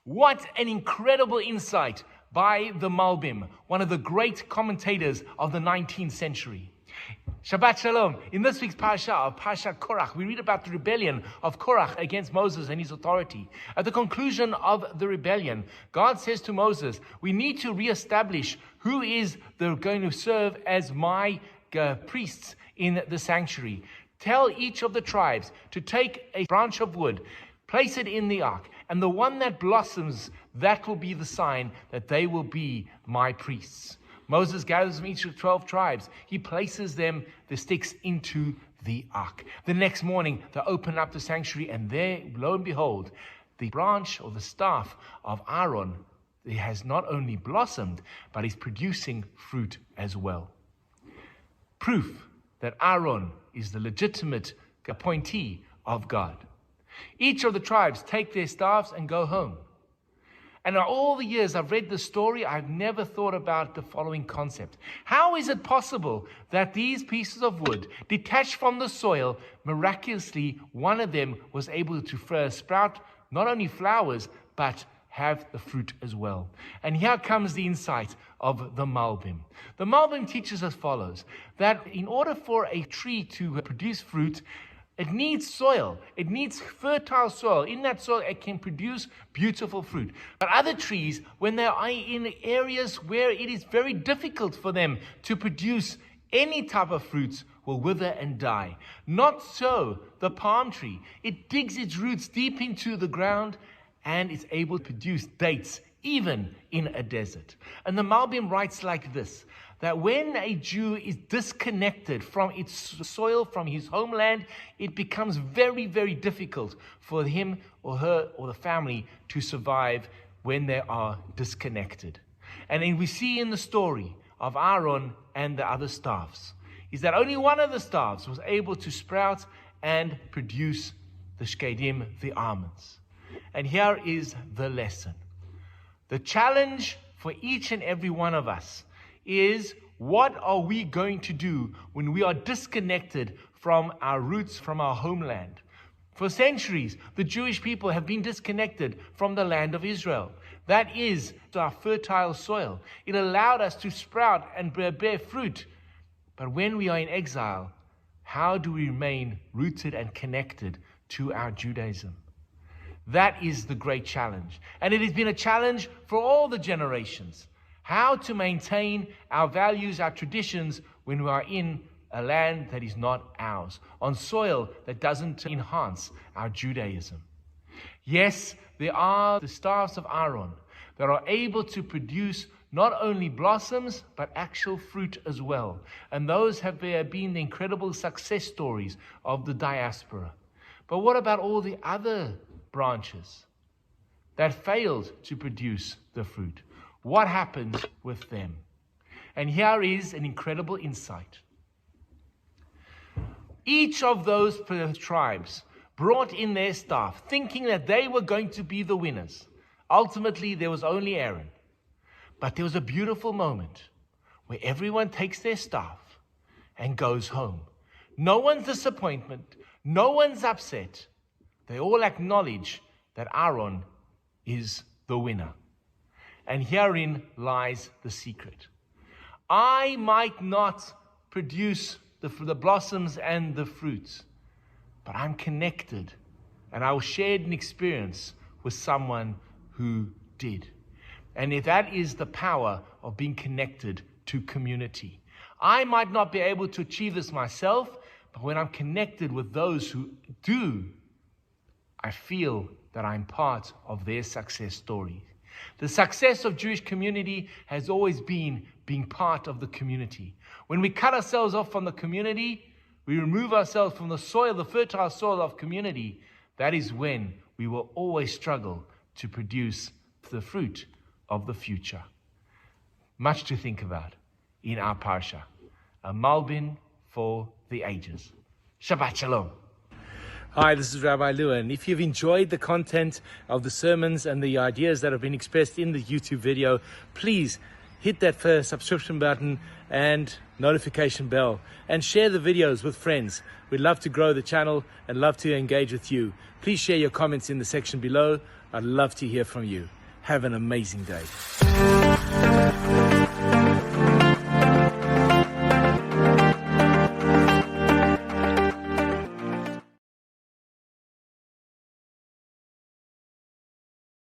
What an incredible insight by the Malbim, one of the great commentators of the 19th century. Shabbat Shalom. In this week's parasha of Parshat Korach, we read about the rebellion of Korach against Moses and his authority. At the conclusion of the rebellion, God says to Moses, we need to reestablish who is going to serve as my priests in the sanctuary. Tell each of the tribes to take a branch of wood, place it in the ark, and the one that blossoms, that will be the sign that they will be my priests. Moses gathers from each of the 12 tribes. He places them, the sticks, into the ark. The next morning, they open up the sanctuary, and there, lo and behold, the branch or the staff of Aharon, it has not only blossomed, but is producing fruit as well. Proof that Aharon is the legitimate appointee of God. Each of the tribes take their staffs and go home. And in all the years I've read this story, I've never thought about the following concept. How is it possible that these pieces of wood, detached from the soil, miraculously, one of them was able to sprout not only flowers, but have the fruit as well? And here comes the insight of the Malbim. The Malbim teaches as follows, that in order for a tree to produce fruit, it needs soil. It needs fertile soil. In that soil, it can produce beautiful fruit. But other trees, when they are in areas where it is very difficult for them to produce any type of fruits, will wither and die. Not so the palm tree. It digs its roots deep into the ground and is able to produce dates even in a desert. And the Malbim writes like this, that when a Jew is disconnected from its soil, from his homeland, it becomes very, very difficult for him or her or the family to survive when they are disconnected. And then we see in the story of Aharon and the other staffs, is that only one of the staffs was able to sprout and produce the shkedim, the almonds. And here is the lesson. The challenge for each and every one of us is, what are we going to do when we are disconnected from our roots, from our homeland? For centuries, the Jewish people have been disconnected from the land of Israel. That is our fertile soil. It allowed us to sprout and bear fruit. But when we are in exile, how do we remain rooted and connected to our Judaism? That is the great challenge. And it has been a challenge for all the generations. How to maintain our values, our traditions, when we are in a land that is not ours, on soil that doesn't enhance our Judaism. Yes, there are the staffs of Aharon that are able to produce not only blossoms, but actual fruit as well. And those have been the incredible success stories of the diaspora. But what about all the other branches that failed to produce the fruit? What happens with them? And here is an incredible insight. Each of those tribes brought in their staff, thinking that they were going to be the winners. Ultimately, there was only Aaron. But there was a beautiful moment where everyone takes their staff and goes home. No one's disappointed. No one's upset. They all acknowledge that Aharon is the winner. And herein lies the secret. I might not produce the blossoms and the fruits, but I'm connected, and I will share an experience with someone who did. And if that is the power of being connected to community. I might not be able to achieve this myself, but when I'm connected with those who do, I feel that I'm part of their success story. The success of Jewish community has always been being part of the community. When we cut ourselves off from the community, we remove ourselves from the soil, the fertile soil of community, that is when we will always struggle to produce the fruit of the future. Much to think about in our parsha. A Malbim for the ages. Shabbat Shalom. Hi, this is Rabbi Lewin. If you've enjoyed the content of the sermons and the ideas that have been expressed in the YouTube video, please hit that first subscription button and notification bell and share the videos with friends. We'd love to grow the channel and love to engage with you. Please share your comments in the section below. I'd love to hear from you. Have an amazing day.